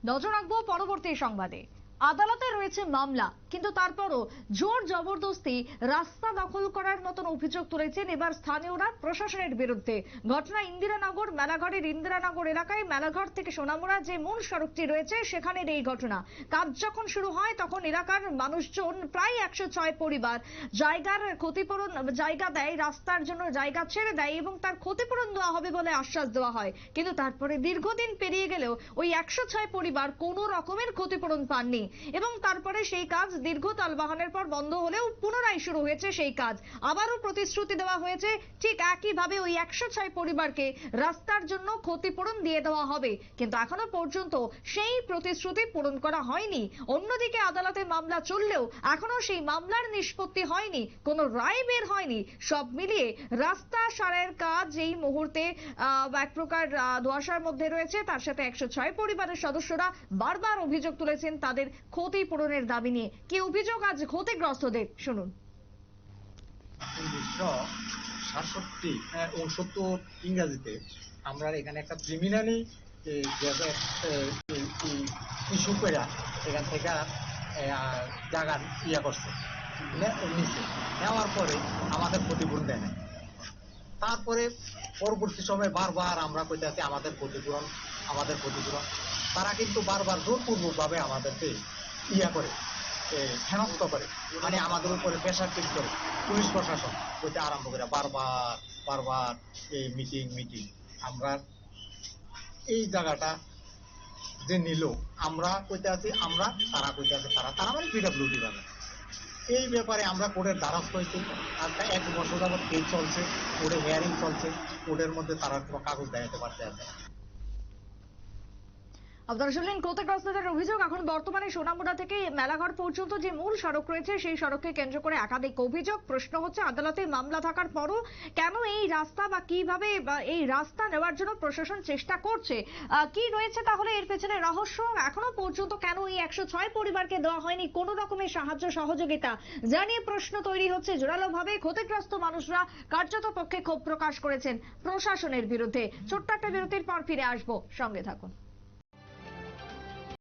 নজর রাখবো পরবর্তী সংবাদে। আদালতে রয়েছে মামলা, কিন্তু তারপরও জোর জবরদস্তি রাস্তা দখল করার মতন অভিযোগ তুলেছেন এবার স্থানীয়রা প্রশাসনের বিরুদ্ধে। ঘটনা ইন্দিরানগর, মেলাঘরের ইন্দিরানগর এলাকায় মেলাঘর থেকে সোনামুড়া যে মূল সড়কটি রয়েছে সেখানের এই ঘটনা। কাজ যখন শুরু হয় তখন এলাকার মানুষজন প্রায় 106 পরিবার জায়গার ক্ষতিপূরণ জায়গা দেয়, রাস্তার জন্য জায়গা ছেড়ে দেয় এবং তার ক্ষতিপূরণ দেওয়া হবে বলে আশ্বাস দেওয়া হয়। কিন্তু তারপরে দীর্ঘদিন পেরিয়ে গেলেও ওই 106 পরিবার কোনো রকমের ক্ষতিপূরণ পাননি এবং তারপরে সেই কাজ দীর্ঘ তালবাহানের পর বন্ধ হলেও পুনরায় শুরু হয়েছে সেই কাজ। আবারও প্রতিশ্রুতি দেওয়া হয়েছে ঠিক একইভাবে ওই 106 পরিবারকে রাস্তার জন্য ক্ষতিপূরণ দিয়ে দেওয়া হবে, কিন্তু এখনো পর্যন্ত সেই প্রতিশ্রুতি পূরণ করা হয়নি। অন্যদিকে আদালতে মামলা চললেও এখনো সেই মামলার নিষ্পত্তি হয়নি, কোনো রায় বের হয়নি। সব মিলিয়ে রাস্তা সারাইয়ের কাজ এই মুহূর্তে এক প্রকার ধোঁয়াশার মধ্যে রয়েছে। তার সাথে 106 পরিবারের সদস্যরা বারবার অভিযোগ তুলেছেন তাদের ক্ষতিপূরণের দাবি নিয়ে। কি অভিযোগ আজ ক্ষতিগ্রস্তদের, শুনুন। 1967 ইংরেজিতে আমরা এখানে একটা প্রিমিনারি ইস্যু করে এখান থেকে জায়গার করছে, নিচ্ছে। নেওয়ার পরে আমাদের ক্ষতিপূরণ দেয় না। তারপরে পরবর্তী সময় বারবার আমরা কইতে আছি আমাদের ক্ষতিপূরণ। তারা কিন্তু বারবার জোরপূর্বক ভাবে আমাদেরকে করে হেনস্থ করে, মানে আমাদের উপরে প্রেশার ক্রিয়েট করে। পুলিশ প্রশাসন কইতে আরম্ভ করে বারবার এই মিটিং। আমরা এই জায়গাটা যে নিল, আমরা কইতে আছি আমরা, তারা কইতে আছে তারা মানে পিডব্লিউডি ভাবে। এই ব্যাপারে আমরা কোর্টের দ্বারস্থ হয়েছি। একটা 1 বছর যাবৎ কেস চলছে, কোর্টে হিয়ারিং চলছে, কোর্টের মধ্যে তারা কোনো কাগজ দেখাতে পারতে আছে। আপনারা শুনলেন ক্ষতিগ্রস্তদের অভিযোগ। এখন বর্তমানে সোনামুড়া থেকে মেলাঘর পর্যন্ত যে মূল সড়ক রয়েছে সেই সড়ককে কেন্দ্র করে একাধিক অভিযোগ। প্রশ্ন হচ্ছে আদালতে মামলা থাকার পরও কেন এই রাস্তা বা কিভাবে এই রাস্তা নেওয়ার জন্য প্রশাসন চেষ্টা করছে, কি রয়েছে তাহলে এর পেছনে রহস্য? এখনো পর্যন্ত কেন এই 106 পরিবারকে দেওয়া হয়নি কোনো রকমের সাহায্য সহযোগিতা, জানিয়ে প্রশ্ন তৈরি হচ্ছে জোরালো ভাবে। ক্ষতিগ্রস্ত মানুষরা কার্যত পক্ষে ক্ষোভ প্রকাশ করেছেন প্রশাসনের বিরুদ্ধে। ছোট্ট একটা বিরতির পর ফিরে আসবো, সঙ্গে থাকুন।